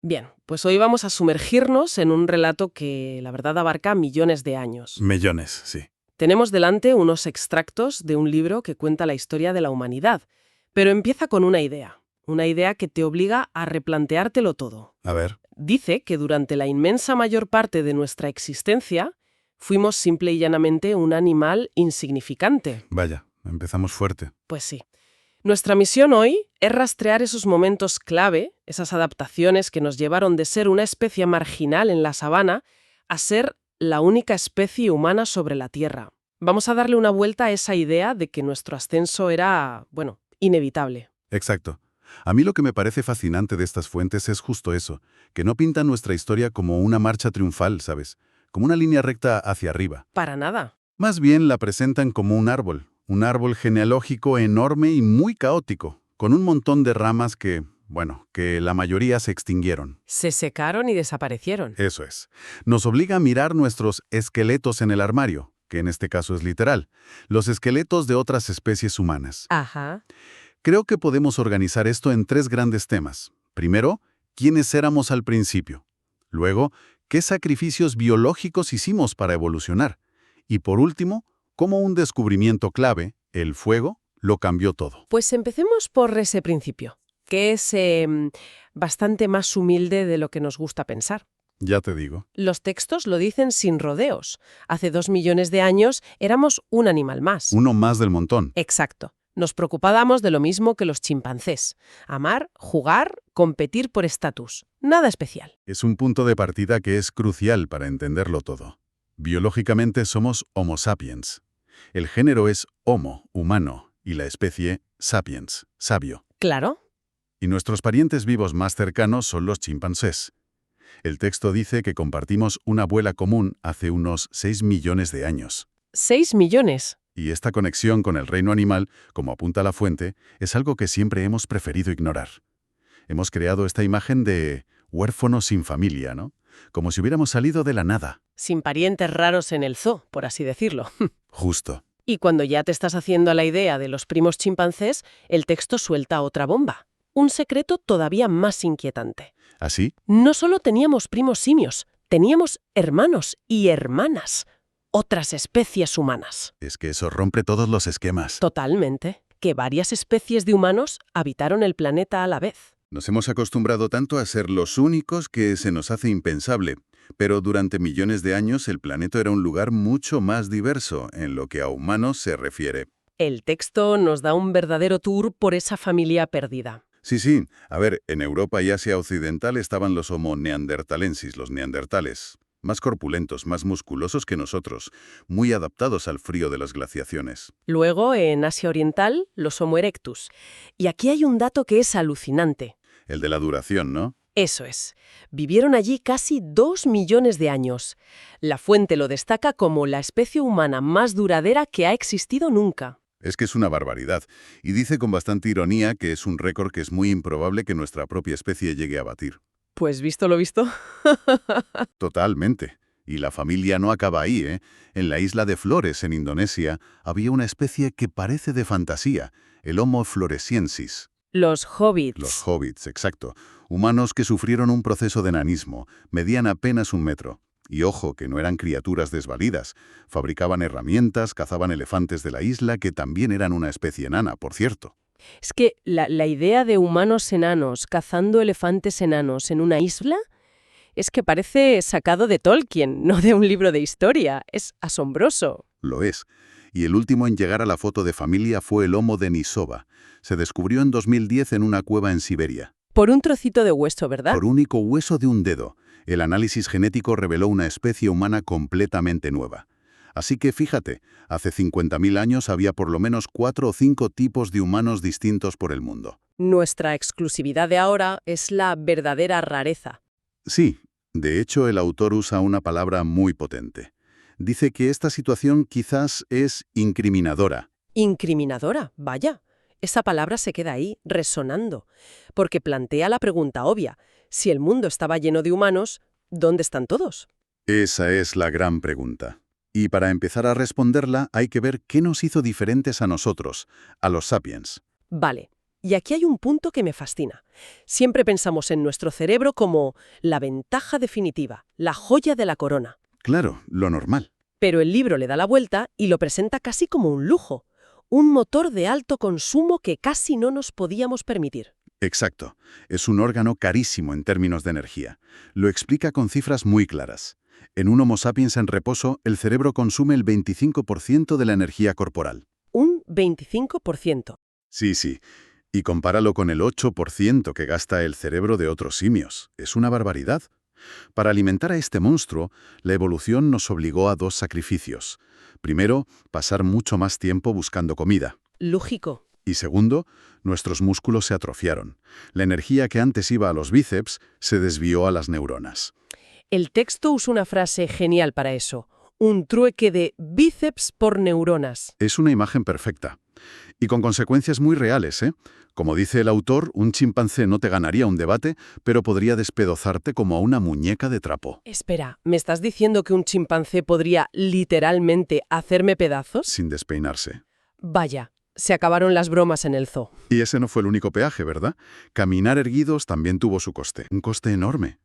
Bien, pues hoy vamos a sumergirnos en un relato que, la verdad, abarca millones de años. Millones, sí. Tenemos delante unos extractos de un libro que cuenta la historia de la humanidad, pero empieza con una idea que te obliga a replanteártelo todo. A ver, Dice que durante la inmensa mayor parte de nuestra existencia fuimos simple y llanamente un animal insignificante. vaya, empezamos fuerte. Pues sí. Nuestra misión hoy es rastrear esos momentos clave, esas adaptaciones que nos llevaron de ser una especie marginal en la sabana a ser la única especie humana sobre la Tierra. Vamos a darle una vuelta a esa idea de que nuestro ascenso era, bueno, inevitable. Exacto. A mí lo que me parece fascinante de estas fuentes es justo eso, que no pintan nuestra historia como una marcha triunfal, ¿sabes? Como una línea recta hacia arriba. Para nada. Más bien la presentan como un árbol genealógico enorme y muy caótico, con un montón de ramas que, bueno, que la mayoría se extinguieron. Se secaron y desaparecieron. Eso es. Nos obliga a mirar nuestros esqueletos en el armario, que en este caso es literal, los esqueletos de otras especies humanas. Ajá. Creo que podemos organizar esto en tres grandes temas. Primero, ¿quiénes éramos al principio? Luego, ¿qué sacrificios biológicos hicimos para evolucionar? Y por último, cómo un descubrimiento clave, el fuego, lo cambió todo. Pues empecemos por ese principio, que es bastante más humilde de lo que nos gusta pensar. Ya te digo. Los textos lo dicen sin rodeos. Hace 2 millones de años éramos un animal más. Uno más del montón. Exacto. Nos preocupábamos de lo mismo que los chimpancés. Amar, jugar, competir por estatus. Nada especial. Es un punto de partida que es crucial para entenderlo todo. Biológicamente somos Homo sapiens. El género es Homo, humano, y la especie sapiens, sabio. Claro. Y nuestros parientes vivos más cercanos son los chimpancés. El texto dice que compartimos una abuela común hace unos 6 millones de años. 6 millones. Y esta conexión con el reino animal, como apunta la fuente, es algo que siempre hemos preferido ignorar. Hemos creado esta imagen de huérfano sin familia, ¿no? Como si hubiéramos salido de la nada. Sin parientes raros en el zoo, por así decirlo. Justo. Y cuando ya te estás haciendo a la idea de los primos chimpancés, el texto suelta otra bomba. Un secreto todavía más inquietante. ¿Así? No solo teníamos primos simios, teníamos hermanos y hermanas. Otras especies humanas. Es que eso rompe todos los esquemas. Totalmente. Que varias especies de humanos habitaron el planeta a la vez. Nos hemos acostumbrado tanto a ser los únicos que se nos hace impensable. Pero durante millones de años el planeta era un lugar mucho más diverso en lo que a humanos se refiere. El texto nos da un verdadero tour por esa familia perdida. Sí. A ver, en Europa y Asia Occidental estaban los Homo neanderthalensis, los neandertales. Más corpulentos, más musculosos que nosotros, muy adaptados al frío de las glaciaciones. Luego, en Asia Oriental, los Homo erectus. Y aquí hay un dato que es alucinante. El de la duración, ¿no? Eso es. Vivieron allí casi 2 millones de años. La fuente lo destaca como la especie humana más duradera que ha existido nunca. Es que es una barbaridad. Y dice con bastante ironía que es un récord que es muy improbable que nuestra propia especie llegue a batir. Pues visto lo visto. Totalmente. Y la familia no acaba ahí, ¿eh? En la isla de Flores, en Indonesia, había una especie que parece de fantasía, el Homo floresiensis. Los hobbits. Los hobbits, exacto. Humanos que sufrieron un proceso de enanismo, medían apenas 1 metro. Y ojo, que no eran criaturas desvalidas. Fabricaban herramientas, cazaban elefantes de la isla, que también eran una especie enana, por cierto. Es que la idea de humanos enanos cazando elefantes enanos en una isla es que parece sacado de Tolkien, no de un libro de historia. Es asombroso. Lo es. Y el último en llegar a la foto de familia fue el Homo denisova. Se descubrió en 2010 en una cueva en Siberia. Por un trocito de hueso, ¿verdad? Por único hueso de un dedo. El análisis genético reveló una especie humana completamente nueva. Así que fíjate, hace 50.000 años había por lo menos 4 o 5 tipos de humanos distintos por el mundo. Nuestra exclusividad de ahora es la verdadera rareza. Sí, de hecho el autor usa una palabra muy potente. Dice que esta situación quizás es incriminadora. Incriminadora, vaya. Esa palabra se queda ahí, resonando, porque plantea la pregunta obvia. Si el mundo estaba lleno de humanos, ¿dónde están todos? Esa es la gran pregunta. Y para empezar a responderla hay que ver qué nos hizo diferentes a nosotros, a los sapiens. Vale, Y aquí hay un punto que me fascina. Siempre pensamos en nuestro cerebro como la ventaja definitiva, la joya de la corona. Claro, lo normal. Pero el libro le da la vuelta y lo presenta casi como un lujo, un motor de alto consumo que casi no nos podíamos permitir. Exacto. Es un órgano carísimo en términos de energía. Lo explica con cifras muy claras. En un Homo sapiens en reposo, el cerebro consume el 25% de la energía corporal. Un 25%. Sí, sí. Y compáralo con el 8% que gasta el cerebro de otros simios. Es una barbaridad. Para alimentar a este monstruo, la evolución nos obligó a dos sacrificios. Primero, pasar mucho más tiempo buscando comida. Lógico. Y segundo, nuestros músculos se atrofiaron. La energía que antes iba a los bíceps se desvió a las neuronas. El texto usa una frase genial para eso. Un trueque de bíceps por neuronas. Es una imagen perfecta. Y con consecuencias muy reales, ¿eh? Como dice el autor, un chimpancé no te ganaría un debate, pero podría despedozarte como a una muñeca de trapo. Espera, ¿me estás diciendo que un chimpancé podría literalmente hacerme pedazos? Sin despeinarse. Vaya, se acabaron las bromas en el zoo. Y ese no fue el único peaje, ¿verdad? Caminar erguidos también tuvo su coste. Un coste enorme.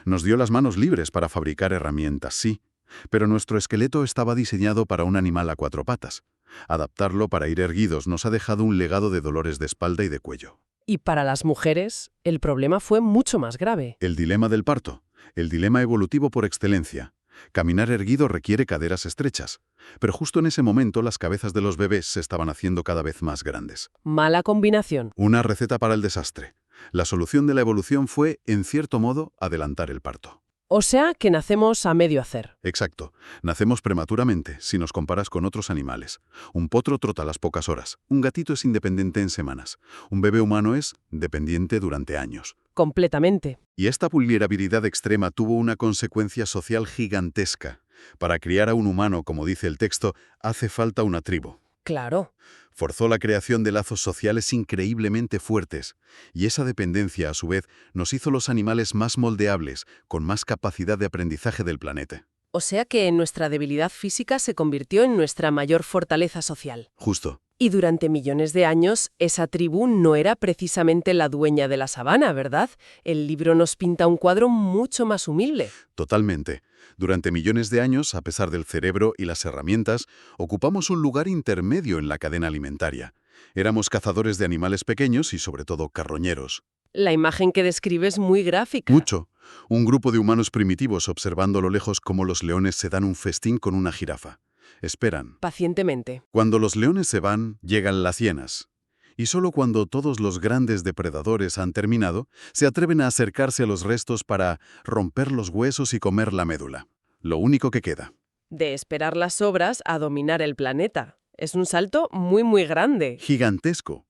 Nos dio las manos libres para fabricar herramientas, sí. Pero nuestro esqueleto estaba diseñado para un animal a cuatro patas. Adaptarlo para ir erguidos nos ha dejado un legado de dolores de espalda y de cuello. Y para las mujeres, el problema fue mucho más grave. El dilema del parto. El dilema evolutivo por excelencia. Caminar erguido requiere caderas estrechas. Pero justo en ese momento las cabezas de los bebés se estaban haciendo cada vez más grandes. Mala combinación. Una receta para el desastre. La solución de la evolución fue, en cierto modo, adelantar el parto. O sea, que nacemos a medio hacer. Exacto. Nacemos prematuramente, si nos comparas con otros animales. Un potro trota a las pocas horas. Un gatito es independiente en semanas. Un bebé humano es dependiente durante años. Completamente. Y esta vulnerabilidad extrema tuvo una consecuencia social gigantesca. Para criar a un humano, como dice el texto, hace falta una tribu. Claro. Forzó la creación de lazos sociales increíblemente fuertes, y esa dependencia, a su vez, nos hizo los animales más moldeables, con más capacidad de aprendizaje del planeta. O sea que nuestra debilidad física se convirtió en nuestra mayor fortaleza social. Justo. Y durante millones de años, esa tribu no era precisamente la dueña de la sabana, ¿verdad? El libro nos pinta un cuadro mucho más humilde. Totalmente. Durante millones de años, a pesar del cerebro y las herramientas, ocupamos un lugar intermedio en la cadena alimentaria. Éramos cazadores de animales pequeños y, sobre todo, carroñeros. La imagen que describe es muy gráfica. Mucho. Un grupo de humanos primitivos observando a lo lejos cómo los leones se dan un festín con una jirafa. Esperan. Pacientemente. Cuando los leones se van, llegan las hienas. Y solo cuando todos los grandes depredadores han terminado, se atreven a acercarse a los restos para romper los huesos y comer la médula. Lo único que queda. De esperar las sobras a dominar el planeta. Es un salto muy grande. Gigantesco.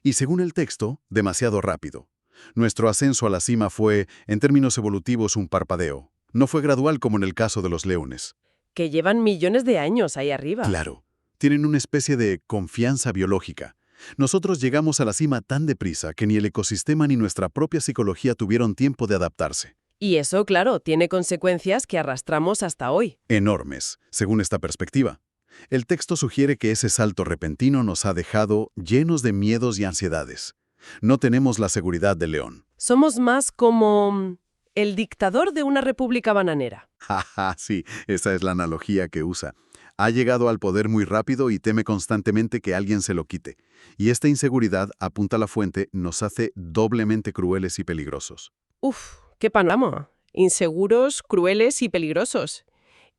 Y según el texto, demasiado rápido. Nuestro ascenso a la cima fue, en términos evolutivos, un parpadeo. No fue gradual como en el caso de los leones. Que llevan millones de años ahí arriba. Claro. Tienen una especie de confianza biológica. Nosotros llegamos a la cima tan deprisa que ni el ecosistema ni nuestra propia psicología tuvieron tiempo de adaptarse. Y eso, claro, tiene consecuencias que arrastramos hasta hoy. Enormes, según esta perspectiva. El texto sugiere que ese salto repentino nos ha dejado llenos de miedos y ansiedades. No tenemos la seguridad del león. Somos más como el dictador de una república bananera. Jaja, sí, esa es la analogía que usa. Ha llegado al poder muy rápido y teme constantemente que alguien se lo quite. Y esta inseguridad, apunta la fuente, nos hace doblemente crueles y peligrosos. Uf, qué panorama. Inseguros, crueles y peligrosos.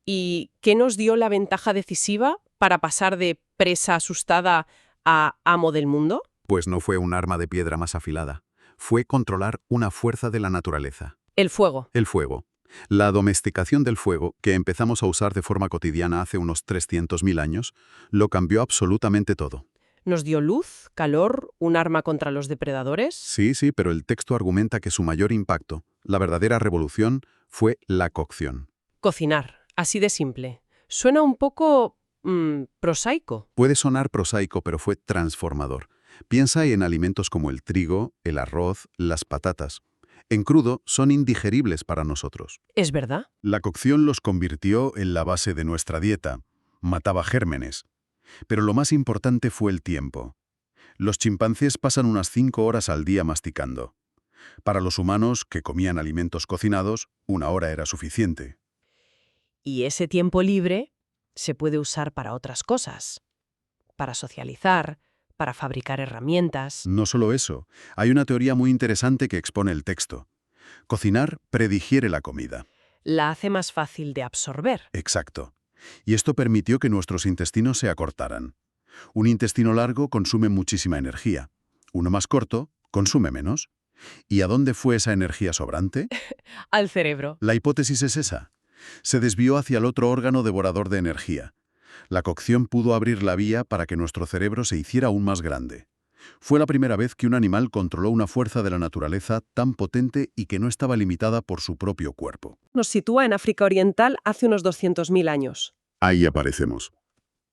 ¿Y qué nos dio la ventaja decisiva para pasar de presa asustada a amo del mundo? Pues no fue un arma de piedra más afilada. Fue controlar una fuerza de la naturaleza. El fuego. El fuego. La domesticación del fuego, que empezamos a usar de forma cotidiana hace unos 300.000 años, lo cambió absolutamente todo. ¿Nos dio luz, calor, un arma contra los depredadores? Sí, pero el texto argumenta que su mayor impacto, la verdadera revolución, fue la cocción. Cocinar, así de simple. Suena un poco prosaico. Puede sonar prosaico, pero fue transformador. Piensa en alimentos como el trigo, el arroz, las patatas. En crudo, son indigeribles para nosotros. ¿Es verdad? La cocción los convirtió en la base de nuestra dieta. Mataba gérmenes. Pero lo más importante fue el tiempo. Los chimpancés pasan unas 5 horas al día masticando. Para los humanos, que comían alimentos cocinados, 1 hora era suficiente. Y ese tiempo libre se puede usar para otras cosas. Para socializar, para fabricar herramientas. No solo eso, hay una teoría muy interesante que expone el texto. Cocinar predigiere la comida. La hace más fácil de absorber. Exacto. Y esto permitió que nuestros intestinos se acortaran. Un intestino largo consume muchísima energía. Uno más corto consume menos. ¿Y a dónde fue esa energía sobrante? Al cerebro. La hipótesis es esa. Se desvió hacia el otro órgano devorador de energía. La cocción pudo abrir la vía para que nuestro cerebro se hiciera aún más grande. Fue la primera vez que un animal controló una fuerza de la naturaleza tan potente y que no estaba limitada por su propio cuerpo. Nos sitúa en África Oriental hace unos 200.000 años. Ahí aparecemos.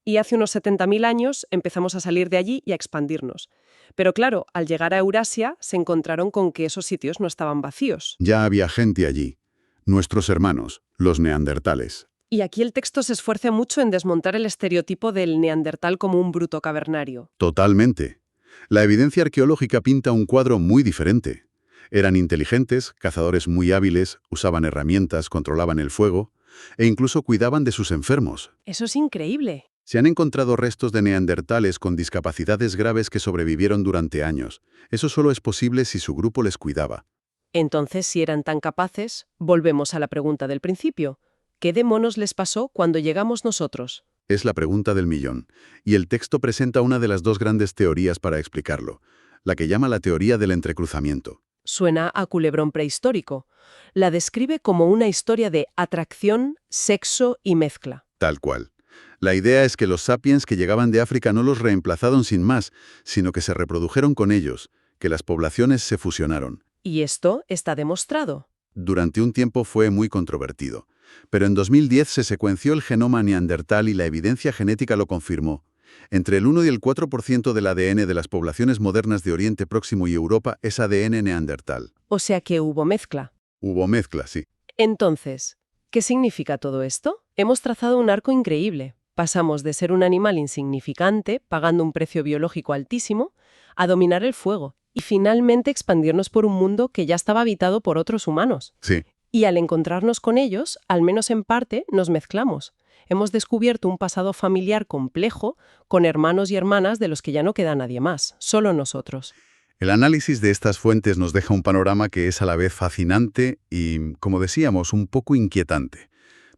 Y hace unos 70.000 años empezamos a salir de allí y a expandirnos. Pero claro, al llegar a Eurasia se encontraron con que esos sitios no estaban vacíos. Ya había gente allí. Nuestros hermanos, los neandertales. Y aquí el texto se esfuerza mucho en desmontar el estereotipo del neandertal como un bruto cavernario. Totalmente. La evidencia arqueológica pinta un cuadro muy diferente. Eran inteligentes, cazadores muy hábiles, usaban herramientas, controlaban el fuego e incluso cuidaban de sus enfermos. Eso es increíble. Se han encontrado restos de neandertales con discapacidades graves que sobrevivieron durante años. Eso solo es posible si su grupo les cuidaba. Entonces, si eran tan capaces, volvemos a la pregunta del principio. ¿Qué demonios les pasó cuando llegamos nosotros? Es la pregunta del millón, y el texto presenta una de las dos grandes teorías para explicarlo, la que llama la teoría del entrecruzamiento. Suena a culebrón prehistórico. La describe como una historia de atracción, sexo y mezcla. Tal cual. La idea es que los sapiens que llegaban de África no los reemplazaron sin más, sino que se reprodujeron con ellos, que las poblaciones se fusionaron. Y esto está demostrado. Durante un tiempo fue muy controvertido, pero en 2010 se secuenció el genoma neandertal y la evidencia genética lo confirmó. Entre el 1 y el 4% del ADN de las poblaciones modernas de Oriente Próximo y Europa es ADN neandertal. O sea que hubo mezcla. Hubo mezcla, sí. Entonces, ¿qué significa todo esto? Hemos trazado un arco increíble. Pasamos de ser un animal insignificante, pagando un precio biológico altísimo, a dominar el fuego y finalmente expandirnos por un mundo que ya estaba habitado por otros humanos. Sí. Y al encontrarnos con ellos, al menos en parte, nos mezclamos. Hemos descubierto un pasado familiar complejo, con hermanos y hermanas de los que ya no queda nadie más, solo nosotros. El análisis de estas fuentes nos deja un panorama que es a la vez fascinante y, como decíamos, un poco inquietante.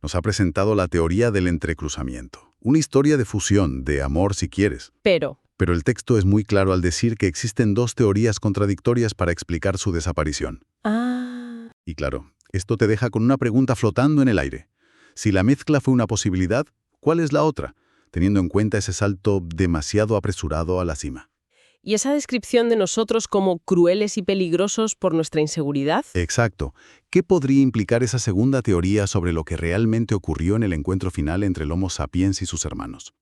Nos ha presentado la teoría del entrecruzamiento, una historia de fusión, de amor si quieres. Pero el texto es muy claro al decir que existen dos teorías contradictorias para explicar su desaparición. Y claro, esto te deja con una pregunta flotando en el aire. Si la mezcla fue una posibilidad, ¿cuál es la otra? Teniendo en cuenta ese salto demasiado apresurado a la cima. ¿y esa descripción de nosotros como crueles y peligrosos por nuestra inseguridad? Exacto. ¿Qué podría implicar esa segunda teoría sobre lo que realmente ocurrió en el encuentro final entre el Homo sapiens y sus hermanos?